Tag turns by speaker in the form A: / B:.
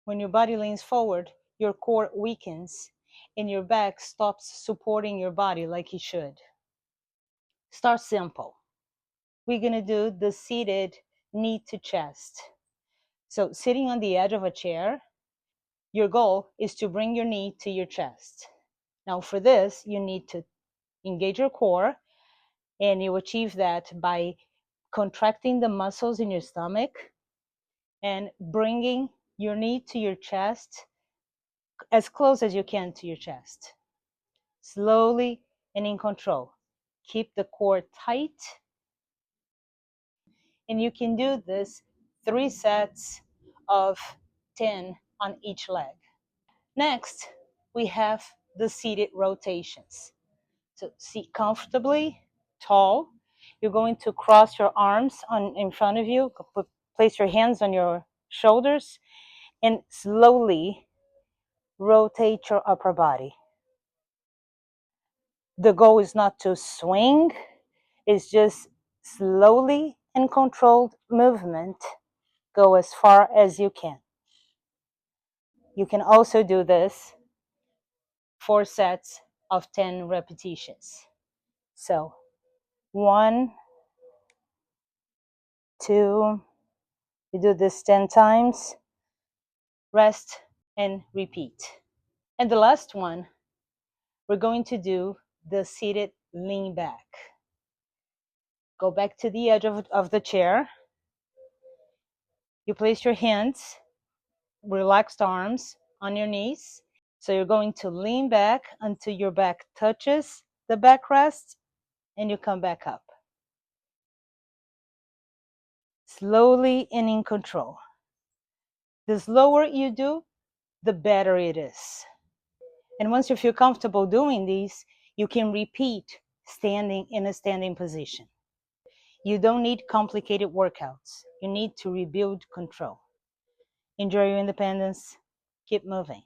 A: When your body leans forward, your core weakens and your back stops supporting your body like it should. Start simple. We're going to do the seated knee to chest. So sitting on the edge of a chair, your goal is to bring your knee to your chest. Now for this, you need to engage your core, and you achieve that by contracting the muscles in your stomach and bringing your knee to your chest as close as you can to your chest. Slowly and in control. Keep the core tight. And you can do this 3 sets of 10 on each leg. Next, we have the seated rotations. So sit comfortably, tall. You're going to cross your arms in front of you, place your hands on your shoulders, and slowly rotate your upper body. The goal is not to swing, it's just slowly and controlled movement. Go as far as you can. You can also do this 4 sets of 10 repetitions. So 1, 2, you do this 10 times, rest and repeat. And the last one, we're going to do the seated lean back. Go back to the edge of the chair. You place your hands, relaxed arms on your knees. So you're going to lean back until your back touches the backrest, and you come back up. Slowly and in control. The slower you do, the better it is. And once you feel comfortable doing these, you can repeat standing in a standing position. You don't need complicated workouts. You need to rebuild control. Enjoy your independence. Keep moving.